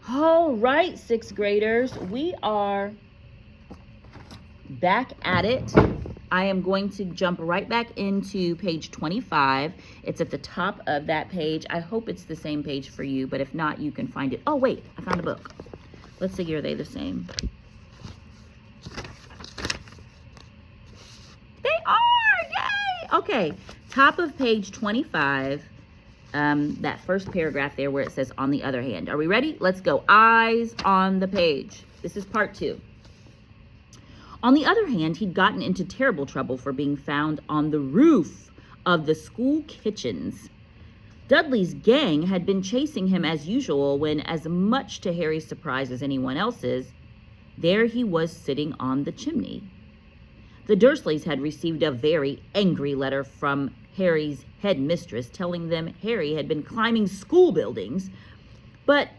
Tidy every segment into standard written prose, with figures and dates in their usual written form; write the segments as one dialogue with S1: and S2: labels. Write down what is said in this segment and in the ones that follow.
S1: All right, sixth graders, we are back at it. I am going to jump right back into page 25. It's at the top of that page. I hope it's the same page for you, but if not, you can find it. Oh, wait, I found a book. Let's see, are they the same? They are! Yay! Okay, top of page 25. That first paragraph there where it says on the other hand. Are we ready? Let's go. Eyes on the page. This is part 2. On the other hand, he'd gotten into terrible trouble for being found on the roof of the school kitchens. Dudley's gang had been chasing him as usual when, as much to Harry's surprise as anyone else's, there he was sitting on the chimney. The Dursleys had received a very angry letter from Harry's headmistress telling them Harry had been climbing school buildings, but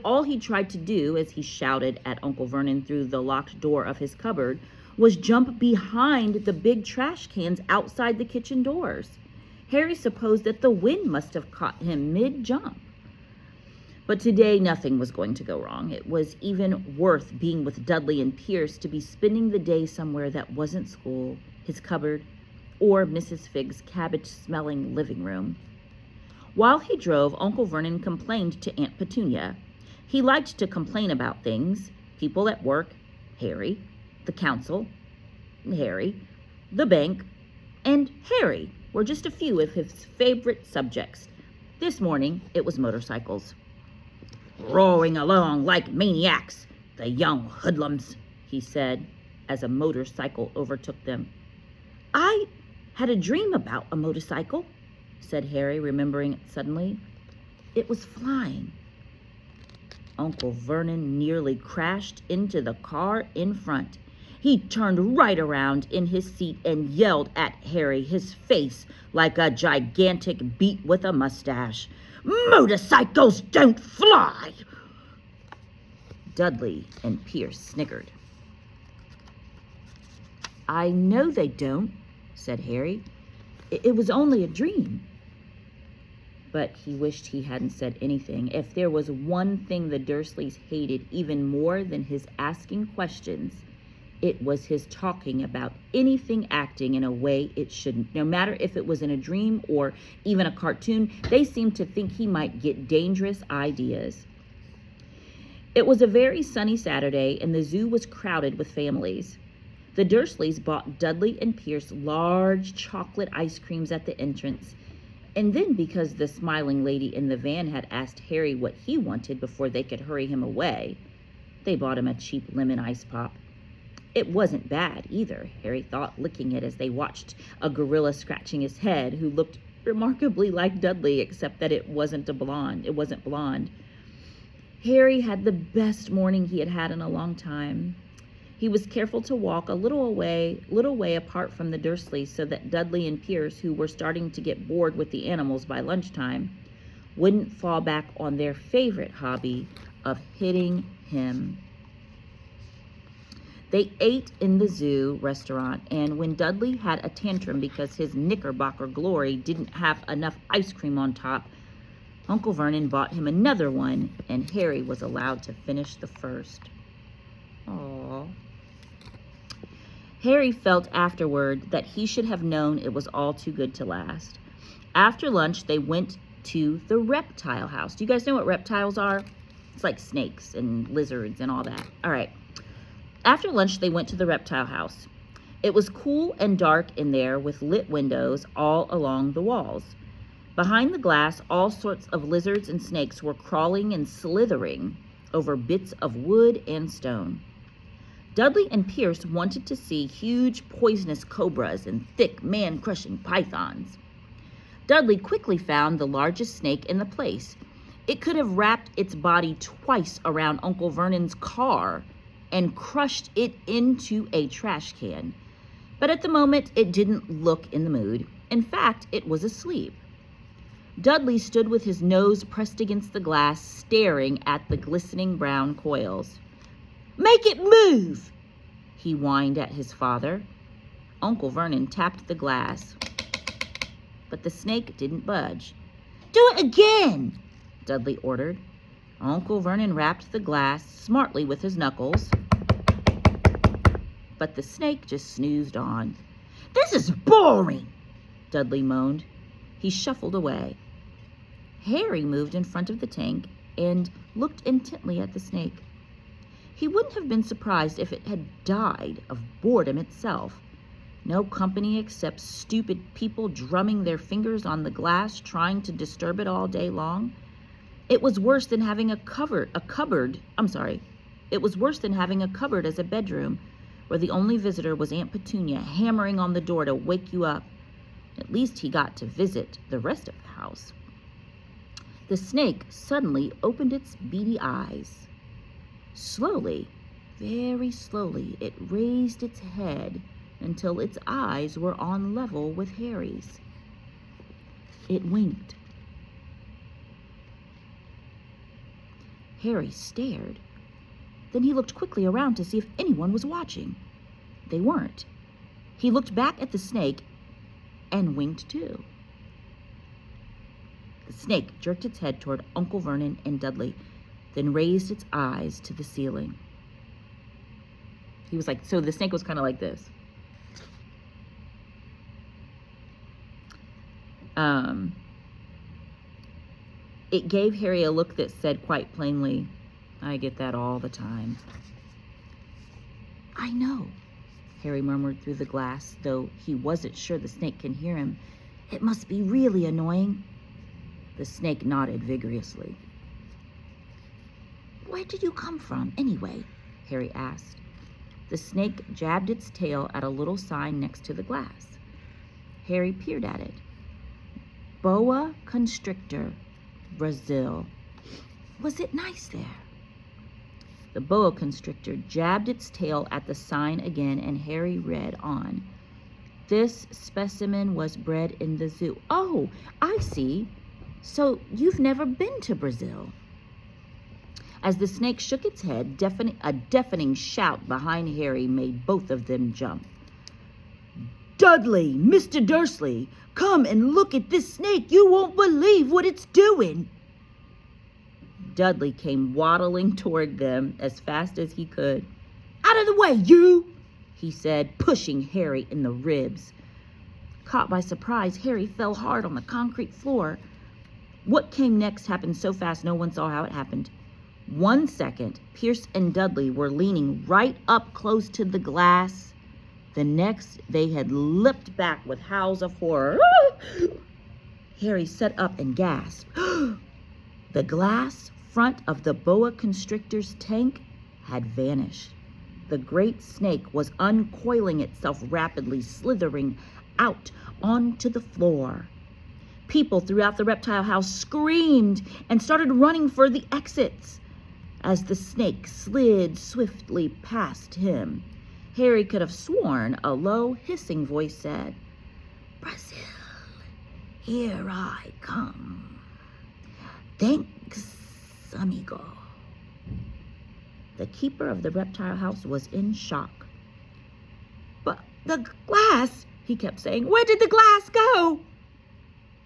S1: all he tried to do, as he shouted at Uncle Vernon through the locked door of his cupboard, was jump behind the big trash cans outside the kitchen doors. Harry supposed that the wind must have caught him mid-jump. But today nothing was going to go wrong. It was even worth being with Dudley and Pierce to be spending the day somewhere that wasn't school, his cupboard, or Mrs. Figg's cabbage-smelling living room. While he drove, Uncle Vernon complained to Aunt Petunia. He liked to complain about things: people at work, Harry, the council, Harry, the bank, and Harry were just a few of his favorite subjects. This morning, it was motorcycles. "Roaring along like maniacs, the young hoodlums," he said, as a motorcycle overtook them. "I had a dream about a motorcycle," said Harry, remembering it suddenly. "It was flying." Uncle Vernon nearly crashed into the car in front. He turned right around in his seat and yelled at Harry, his face like a gigantic beet with a mustache. "Motorcycles don't fly!" Dudley and Pierce snickered. "I know they don't," said Harry. It was only a dream." But he wished he hadn't said anything. If there was one thing the Dursleys hated even more than his asking questions, it was his talking about anything acting in a way it shouldn't. No matter if it was in a dream or even a cartoon, they seemed to think he might get dangerous ideas. It was a very sunny Saturday, and the zoo was crowded with families. The Dursleys bought Dudley and Pierce large chocolate ice creams at the entrance, and then, because the smiling lady in the van had asked Harry what he wanted before they could hurry him away, they bought him a cheap lemon ice pop. It wasn't bad either, Harry thought, licking it as they watched a gorilla scratching his head, who looked remarkably like Dudley, except that it wasn't blonde. Harry had the best morning he had had in a long time. He was careful to walk a little way apart from the Dursleys so that Dudley and Pierce, who were starting to get bored with the animals by lunchtime, wouldn't fall back on their favorite hobby of hitting him. They ate in the zoo restaurant, and when Dudley had a tantrum because his Knickerbocker glory didn't have enough ice cream on top, Uncle Vernon bought him another one, and Harry was allowed to finish the first. Aww. Harry felt afterward that he should have known it was all too good to last. After lunch, they went to the reptile house. Do you guys know what reptiles are? It's like snakes and lizards and all that. All right. After lunch, they went to the reptile house. It was cool and dark in there with lit windows all along the walls. Behind the glass, all sorts of lizards and snakes were crawling and slithering over bits of wood and stone. Dudley and Pierce wanted to see huge poisonous cobras and thick man-crushing pythons. Dudley quickly found the largest snake in the place. It could have wrapped its body twice around Uncle Vernon's car and crushed it into a trash can. But at the moment, it didn't look in the mood. In fact, it was asleep. Dudley stood with his nose pressed against the glass, staring at the glistening brown coils. "Make it move!" he whined at his father. Uncle Vernon tapped the glass, but the snake didn't budge. "Do it again!" Dudley ordered. Uncle Vernon rapped the glass smartly with his knuckles, but the snake just snoozed on. "This is boring," Dudley moaned. He shuffled away. Harry moved in front of the tank and looked intently at the snake. He wouldn't have been surprised if it had died of boredom itself. No company except stupid people drumming their fingers on the glass trying to disturb it all day long. It was worse than having a cupboard as a bedroom, where the only visitor was Aunt Petunia hammering on the door to wake you up. At least he got to visit the rest of the house. The snake suddenly opened its beady eyes. Slowly, very slowly, it raised its head until its eyes were on level with Harry's. It winked. Harry stared. Then he looked quickly around to see if anyone was watching. They weren't. He looked back at the snake and winked too. The snake jerked its head toward Uncle Vernon and Dudley, then raised its eyes to the ceiling. He was like, so the snake was kind of like this. It gave Harry a look that said quite plainly, "I get that all the time." "I know," Harry murmured through the glass, though he wasn't sure the snake can hear him. "It must be really annoying." The snake nodded vigorously. "Where did you come from, anyway?" Harry asked. The snake jabbed its tail at a little sign next to the glass. Harry peered at it. Boa constrictor, Brazil. Was it nice there? The boa constrictor jabbed its tail at the sign again, and Harry read on. This specimen was bred in the zoo. Oh, I see. So you've never been to Brazil. As the snake shook its head, a deafening shout behind Harry made both of them jump. "Dudley, Mr. Dursley, come and look at this snake. You won't believe what it's doing." Dudley came waddling toward them as fast as he could. "Out of the way, you!" he said, pushing Harry in the ribs. Caught by surprise, Harry fell hard on the concrete floor. What came next happened so fast no one saw how it happened. 1 second, Pierce and Dudley were leaning right up close to the glass. The next, they had leapt back with howls of horror. Harry sat up and gasped. The glass front of the boa constrictor's tank had vanished. The great snake was uncoiling itself rapidly, slithering out onto the floor. People throughout the reptile house screamed and started running for the exits. As the snake slid swiftly past him, Harry could have sworn a low, hissing voice said, "Brazil, here I come. Thanks, amigo." The keeper of the reptile house was in shock. "But the glass," he kept saying. "Where did the glass go?"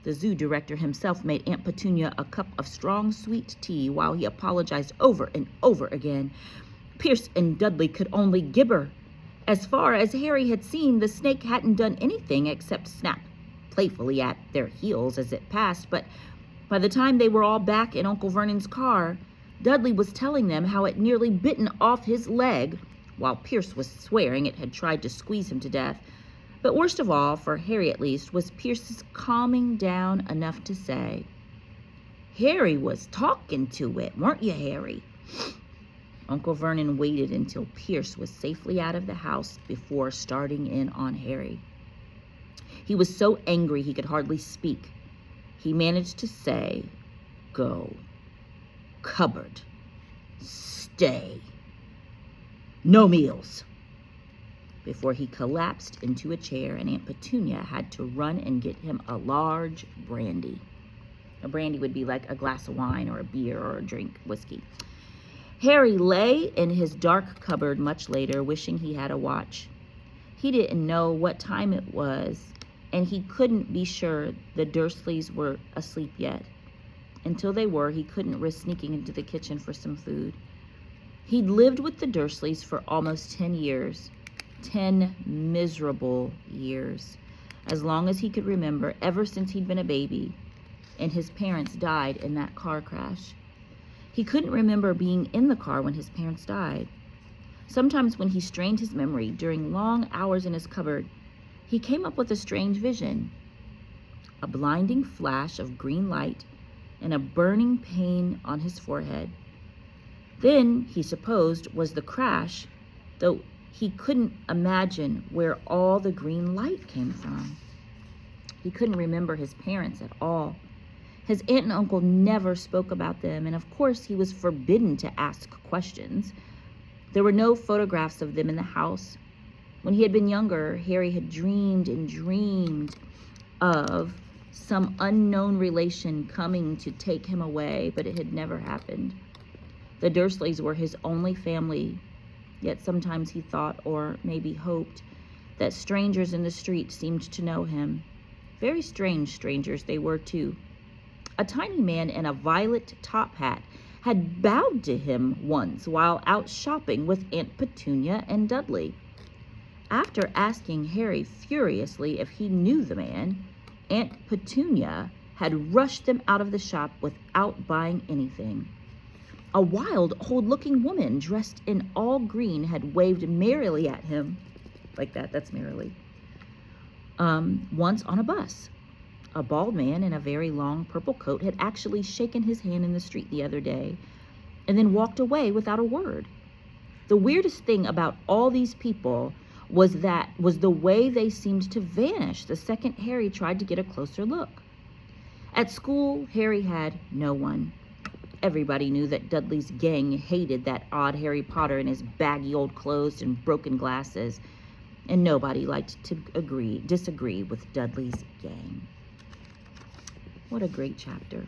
S1: The zoo director himself made Aunt Petunia a cup of strong, sweet tea while he apologized over and over again. Pierce and Dudley could only gibber. As far as Harry had seen, the snake hadn't done anything except snap playfully at their heels as it passed, but by the time they were all back in Uncle Vernon's car, Dudley was telling them how it nearly bitten off his leg, while Pierce was swearing it had tried to squeeze him to death. But worst of all, for Harry at least, was Pierce's calming down enough to say, "Harry was talking to it, weren't you, Harry?" Uncle Vernon waited until Pierce was safely out of the house before starting in on Harry. He was so angry he could hardly speak. He managed to say, "Go. Cupboard. Stay. No meals," before he collapsed into a chair and Aunt Petunia had to run and get him a large brandy. A brandy would be like a glass of wine or a beer or a drink, whiskey. Harry lay in his dark cupboard much later, wishing he had a watch. He didn't know what time it was, and he couldn't be sure the Dursleys were asleep yet. Until they were, he couldn't risk sneaking into the kitchen for some food. He'd lived with the Dursleys for almost 10 years. 10 miserable years. As long as he could remember, ever since he'd been a baby, and his parents died in that car crash. He couldn't remember being in the car when his parents died. Sometimes when he strained his memory during long hours in his cupboard, he came up with a strange vision. A blinding flash of green light and a burning pain on his forehead. Then, he supposed, was the crash, though he couldn't imagine where all the green light came from. He couldn't remember his parents at all. His aunt and uncle never spoke about them, and of course he was forbidden to ask questions. There were no photographs of them in the house. When he had been younger, Harry had dreamed and dreamed of some unknown relation coming to take him away, but it had never happened. The Dursleys were his only family, yet sometimes he thought, or maybe hoped, that strangers in the street seemed to know him. Very strange strangers they were, too. A tiny man in a violet top hat had bowed to him once while out shopping with Aunt Petunia and Dudley. After asking Harry furiously if he knew the man, Aunt Petunia had rushed them out of the shop without buying anything. A wild, old-looking woman dressed in all green had waved merrily at him, like that's merrily, once on a bus. A bald man in a very long purple coat had actually shaken his hand in the street the other day and then walked away without a word. The weirdest thing about all these people was the way they seemed to vanish the second Harry tried to get a closer look. At school, Harry had no one. Everybody knew that Dudley's gang hated that odd Harry Potter in his baggy old clothes and broken glasses, and nobody liked to disagree with Dudley's gang. What a great chapter.